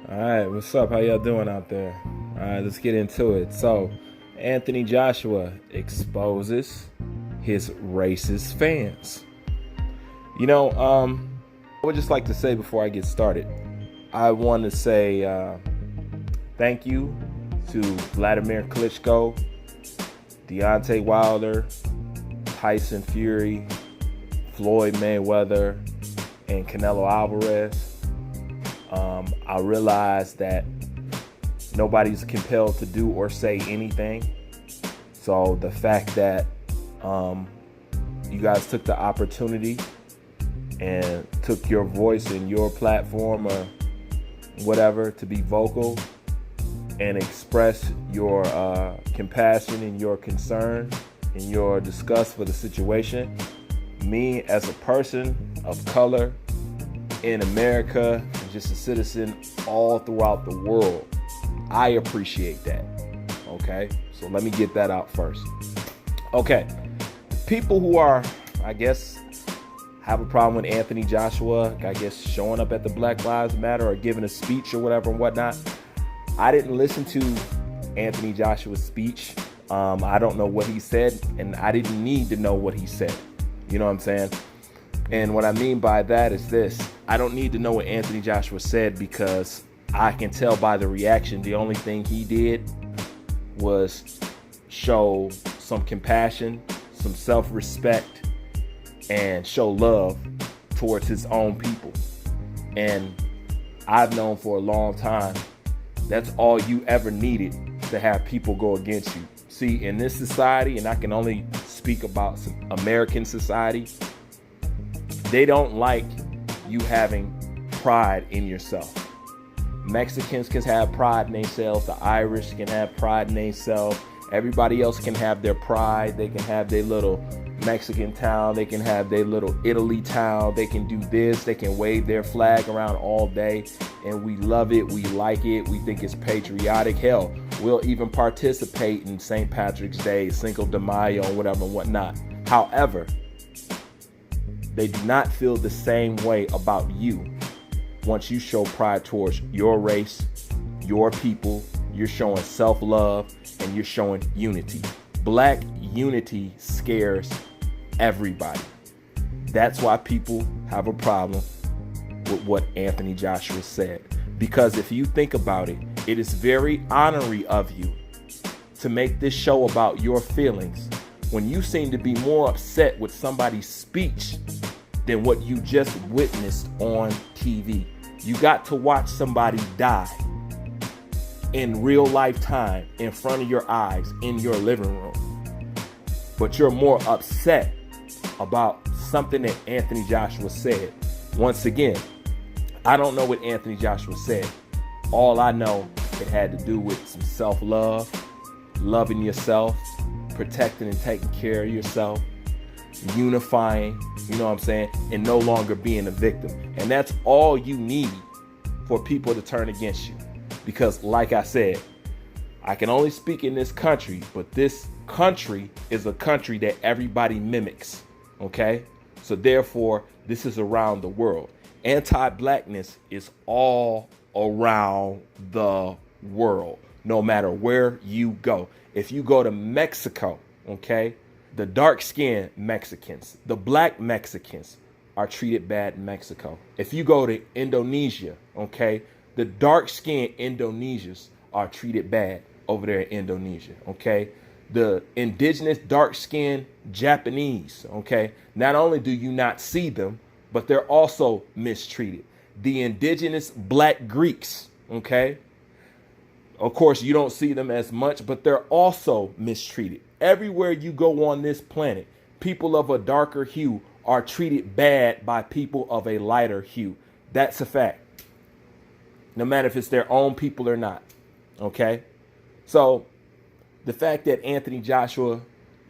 All right, what's up? How y'all doing out there? All right, let's get into it. So, Anthony Joshua exposes his racist fans. I would just like to say before I get started, I want to say thank you to Vladimir Klitschko, Deontay Wilder, Tyson Fury, Floyd Mayweather, and Canelo Alvarez. I realize that nobody's compelled to do or say anything. So the fact that you guys took the opportunity and took your voice and your platform or whatever to be vocal and express your compassion and your concern and your disgust for the situation. Me, as a person of color in America, and just a citizen all throughout the world, I appreciate that. Okay, so let me get that out first. Okay, people who are, I guess, have a problem with Anthony Joshua, I guess, showing up at the Black Lives Matter or giving a speech or whatever and whatnot. I didn't listen to Anthony Joshua's speech. I don't know what he said, and I didn't need to know what he said. You know what I'm saying? And what I mean by that is this. I don't need to know what Anthony Joshua said because I can tell by the reaction the only thing he did was show some compassion, some self-respect, and show love towards his own people. And I've known for a long time that's all you ever needed to have people go against you. See, in this society, and I can only speak about American society, they don't like you having pride in yourself. Mexicans can have pride in themselves. The Irish can have pride in themselves. Everybody else can have their pride. They can have their little Mexican town. They can have their little Italy town. They can do this. They can wave their flag around all day. And we love it. We like it. We think it's patriotic. Hell, we'll even participate in St. Patrick's Day, Cinco de Mayo, whatever and whatnot. However, they do not feel the same way about you. Once you show pride towards your race, your people, you're showing self-love and you're showing unity. Black unity scares everybody. That's why people have a problem with what Anthony Joshua said. Because if you think about it, it is very honorary of you to make this show about your feelings when you seem to be more upset with somebody's speech than what you just witnessed on TV. You got to watch somebody die in real life time in front of your eyes in your living room. But you're more upset about something that Anthony Joshua said. Once again, I don't know what Anthony Joshua said. All I know, it had to do with some self-love, loving yourself, protecting and taking care of yourself, unifying, you know what I'm saying, and no longer being a victim. And that's all you need for people to turn against you. Because like I said, I can only speak in this country, but this country is a country that everybody mimics, okay? So therefore, this is around the world. Anti-blackness is all around the world, no matter where you go. If you go to Mexico, okay, the dark-skinned Mexicans, the black Mexicans are treated bad in Mexico. If you go to Indonesia, okay, the dark-skinned Indonesians are treated bad over there in Indonesia, okay? The indigenous dark-skinned Japanese, okay, not only do you not see them, but they're also mistreated. The indigenous black Greeks, okay, of course, you don't see them as much, but they're also mistreated. Everywhere you go on this planet, people of a darker hue are treated bad by people of a lighter hue. That's a fact. No matter if it's their own people or not. Okay? So the fact that Anthony Joshua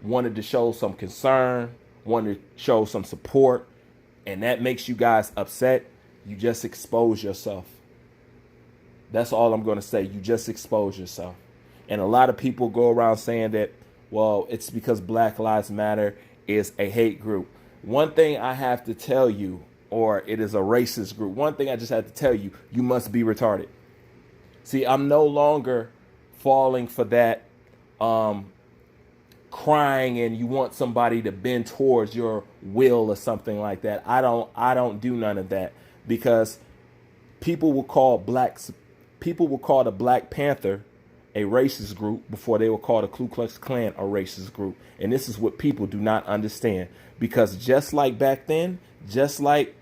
wanted to show some concern, wanted to show some support, and that makes you guys upset, you just expose yourself. That's all I'm going to say. You just expose yourself. And a lot of people go around saying that, well, it's because Black Lives Matter is a hate group. One thing I have to tell you, or it is a racist group. One thing I just have to tell you, you must be retarded. See, I'm no longer falling for that crying and you want somebody to bend towards your will or something like that. I don't do none of that, because people will call the Black Panther a racist group before they will call the Ku Klux Klan a racist group. And this is what people do not understand, because just like back then, just like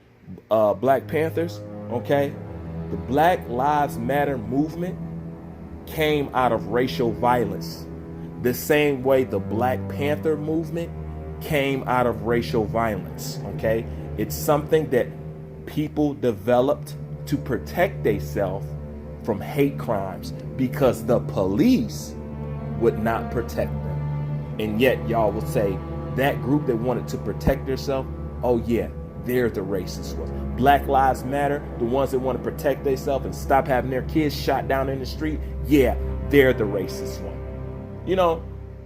Black Panthers, okay, the Black Lives Matter movement came out of racial violence. The same way the Black Panther movement came out of racial violence, okay? It's something that people developed to protect themselves from hate crimes, because the police would not protect them. And yet y'all will say that group that wanted to protect themselves, oh yeah, they're the racist ones. Black Lives Matter, the ones that want to protect themselves and stop having their kids shot down in the street, yeah, they're the racist one. You know,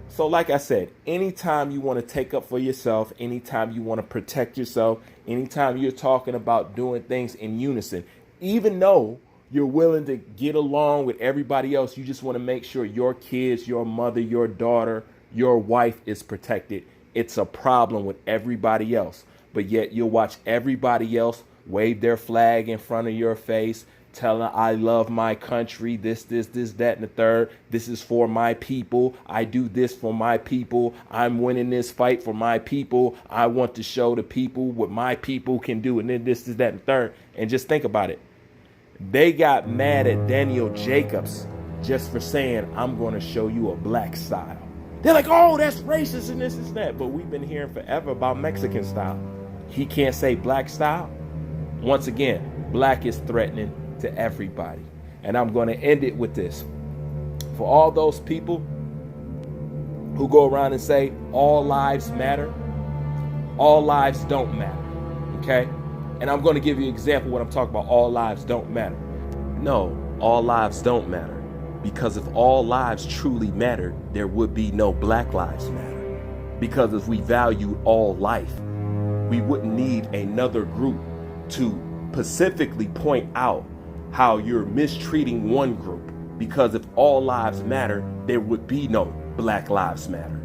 so like I said, anytime you want to take up for yourself, anytime you want to protect yourself, anytime you're talking about doing things in unison, even though you're willing to get along with everybody else, you just want to make sure your kids, your mother, your daughter, your wife is protected. It's a problem with everybody else. But yet you'll watch everybody else wave their flag in front of your face, telling I love my country, this, that, and the third. This is for my people. I do this for my people. I'm winning this fight for my people. I want to show the people what my people can do. And then this, that, and third. And just think about it. They got mad at Daniel Jacobs just for saying, I'm going to show you a black style. They're like, oh, that's racist and this is that. But we've been hearing forever about Mexican style. He can't say black style. Once again, black is threatening to everybody. And I'm going to end it with this. For all those people who go around and say all lives matter, all lives don't matter. Okay? And I'm going to give you an example when I'm talking about all lives don't matter. No, all lives don't matter. Because if all lives truly mattered, there would be no Black Lives Matter. Because if we value all life, we wouldn't need another group to specifically point out how you're mistreating one group. Because if all lives matter, there would be no Black Lives Matter.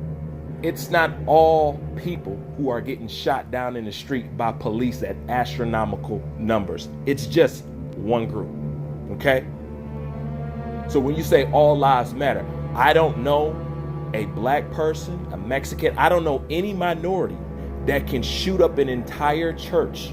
It's not all people who are getting shot down in the street by police at astronomical numbers. It's just one group, okay? So when you say all lives matter, I don't know a black person, a Mexican, I don't know any minority that can shoot up an entire church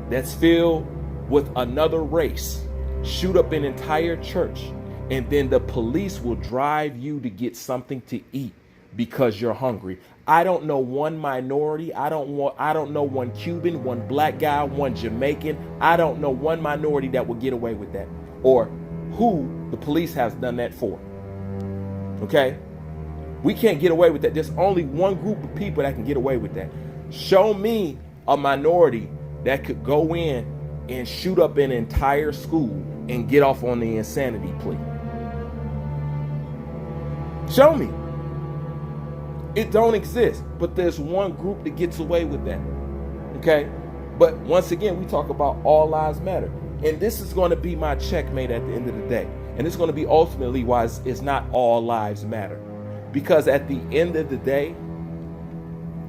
that's filled with another race, shoot up an entire church, and then the police will drive you to get something to eat because you're hungry. I don't know one minority. I don't know one Cuban, one black guy, one Jamaican. I don't know one minority that will get away with that, or who the police has done that for. Okay? We can't get away with that. There's only one group of people that can get away with that. Show me a minority that could go in and shoot up an entire school and get off on the insanity plea. Show me. It don't exist, but there's one group that gets away with that. Okay? But once again, we talk about all lives matter. And this is going to be my checkmate at the end of the day. And it's going to be ultimately why it's not all lives matter. Because at the end of the day,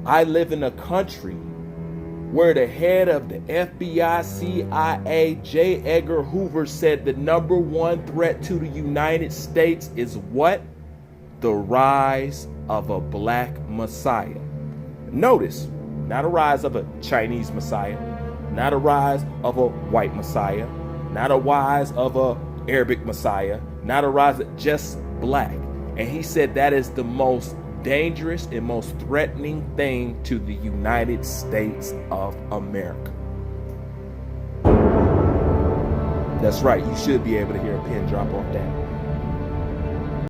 I live in a country where the head of the FBI, CIA, J. Edgar Hoover said the number one threat to the United States is what? The rise of a black messiah. Notice, not a rise of a Chinese messiah, not a rise of a white messiah, not a rise of a Arabic messiah, not a rise of just black. And he said that is the most dangerous and most threatening thing to the United States of America. That's right, you should be able to hear a pin drop off that.